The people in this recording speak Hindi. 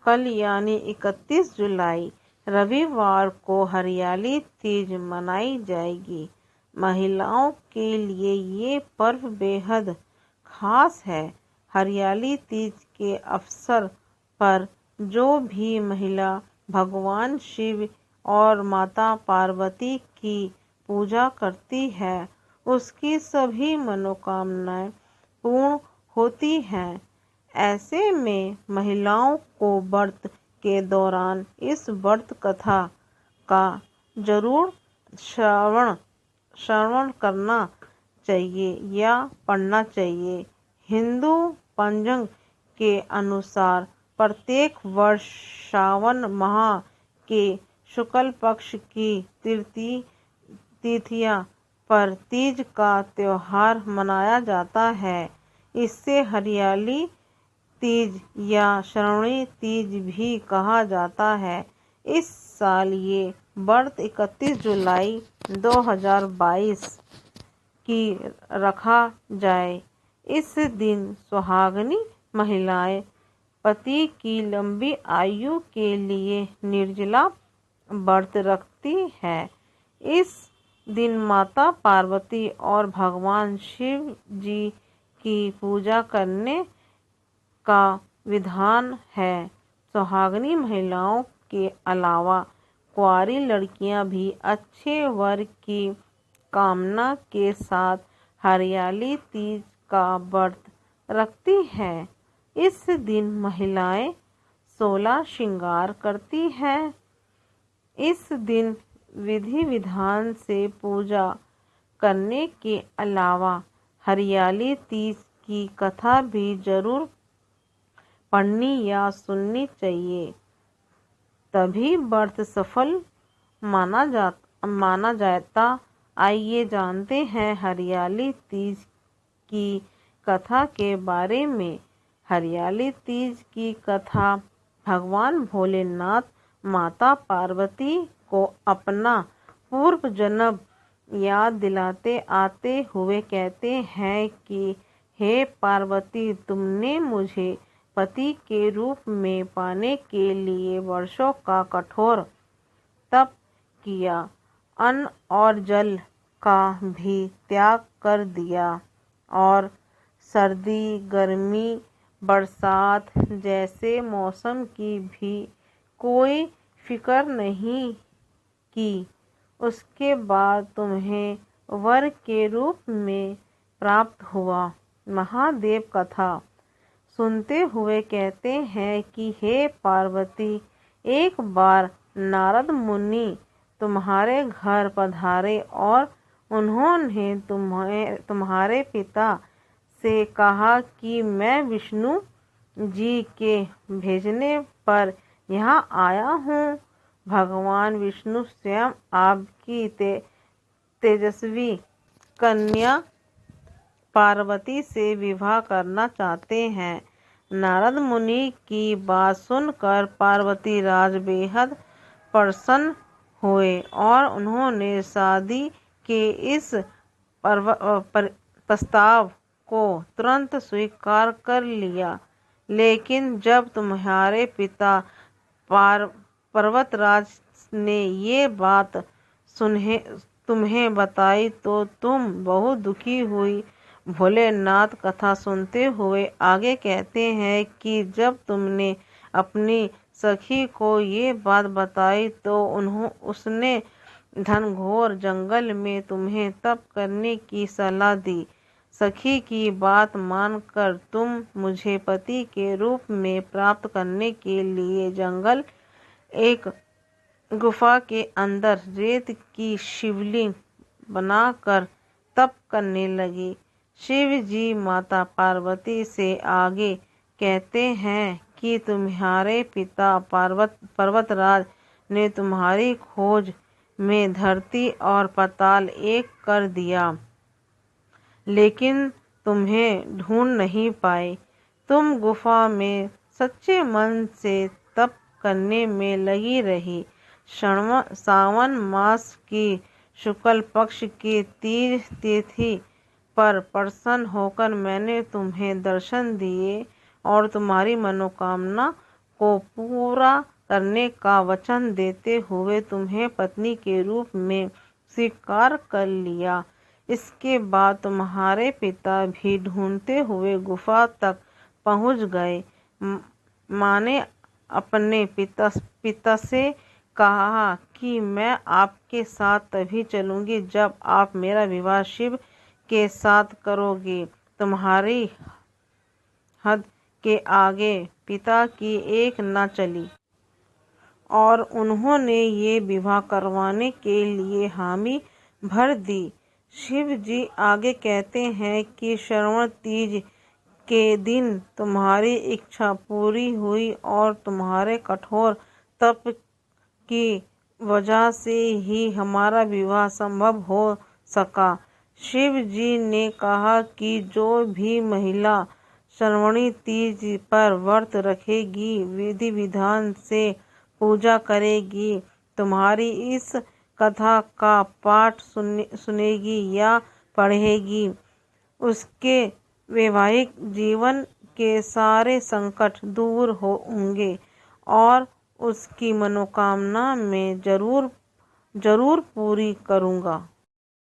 कल यानी 31 जुलाई रविवार को हरियाली तीज मनाई जाएगी। महिलाओं के लिए ये पर्व बेहद खास है। हरियाली तीज के अवसर पर जो भी महिला भगवान शिव और माता पार्वती की पूजा करती है उसकी सभी मनोकामनाएं पूर्ण होती हैं। ऐसे में महिलाओं को व्रत के दौरान इस व्रत कथा का जरूर श्रवण करना चाहिए या पढ़ना चाहिए। हिंदू पंचांग के अनुसार प्रत्येक वर्ष श्रावण माह के शुक्ल पक्ष की तिथियां पर तीज का त्योहार मनाया जाता है। इसे हरियाली तीज या श्रावणी तीज भी कहा जाता है। इस साल ये व्रत 31 जुलाई 2022 की रखा जाए। इस दिन सुहागिनी महिलाएं पति की लंबी आयु के लिए निर्जला व्रत रखती है। इस दिन माता पार्वती और भगवान शिव जी की पूजा करने का विधान है। सुहागिनी महिलाओं के अलावा कुंवारी लड़कियां भी अच्छे वर की कामना के साथ हरियाली तीज का व्रत रखती हैं। इस दिन महिलाएं 16 श्रृंगार करती हैं। इस दिन विधि विधान से पूजा करने के अलावा हरियाली तीज की कथा भी जरूर पढ़नी या सुननी चाहिए, तभी व्रत सफल माना जाता। आइए जानते हैं हरियाली तीज की कथा के बारे में। हरियाली तीज की कथा भगवान भोलेनाथ माता पार्वती को अपना पूर्व जन्म याद दिलाते आते हुए कहते हैं कि हे पार्वती, तुमने मुझे पति के रूप में पाने के लिए वर्षों का कठोर तप किया, अन्न और जल का भी त्याग कर दिया और सर्दी, गर्मी, बरसात जैसे मौसम की भी कोई फिक्र नहीं की। उसके बाद तुम्हें वर के रूप में प्राप्त हुआ। महादेव कथा सुनते हुए कहते हैं कि हे पार्वती, एक बार नारद मुनि तुम्हारे घर पधारे और उन्होंने तुम्हारे पिता से कहा कि मैं विष्णु जी के भेजने पर यहाँ आया हूँ। भगवान विष्णु स्वयं आपकी तेजस्वी कन्या पार्वती से विवाह करना चाहते हैं। नारद मुनि की बात सुनकर पार्वती राज बेहद प्रसन्न हुए और उन्होंने शादी के इस प्रस्ताव को तुरंत स्वीकार कर लिया। लेकिन जब तुम्हारे पिता पर्वतराज ने ये बात तुम्हें बताई तो तुम बहुत दुखी हुई। भोलेनाथ कथा सुनते हुए आगे कहते हैं कि जब तुमने अपनी सखी को ये बात बताई तो उसने घनघोर जंगल में तुम्हें तप करने की सलाह दी। सखी की बात मानकर तुम मुझे पति के रूप में प्राप्त करने के लिए जंगल एक गुफा के अंदर रेत की शिवलिंग बनाकर तप करने लगी। शिव जी माता पार्वती से आगे कहते हैं कि तुम्हारे पिता पर्वतराज ने तुम्हारी खोज में धरती और पाताल एक कर दिया, लेकिन तुम्हें ढूंढ नहीं पाए। तुम गुफा में सच्चे मन से तप करने में लगी रही। सावन मास की शुक्ल पक्ष की तीज तिथि पर प्रसन्न होकर मैंने तुम्हें दर्शन दिए और तुम्हारी मनोकामना को पूरा करने का वचन देते हुए तुम्हें पत्नी के रूप में स्वीकार कर लिया। इसके बाद तुम्हारे पिता भी ढूंढते हुए गुफा तक पहुंच गए। माँ ने अपने पिता से कहा कि मैं आपके साथ तभी चलूंगी जब आप मेरा विवाह शिव के साथ करोगे। तुम्हारी हद के आगे पिता की एक न चली और उन्होंने ये विवाह करवाने के लिए हामी भर दी। शिव जी आगे कहते हैं कि श्रवण तीज के दिन तुम्हारी इच्छा पूरी हुई और तुम्हारे कठोर तप की वजह से ही हमारा विवाह संभव हो सका। शिव जी ने कहा कि जो भी महिला श्रावणी तीज पर व्रत रखेगी, विधि विधान से पूजा करेगी, तुम्हारी इस कथा का पाठ सुनेगी या पढ़ेगी, उसके वैवाहिक जीवन के सारे संकट दूर होंगे और उसकी मनोकामना मैं जरूर पूरी करूँगा।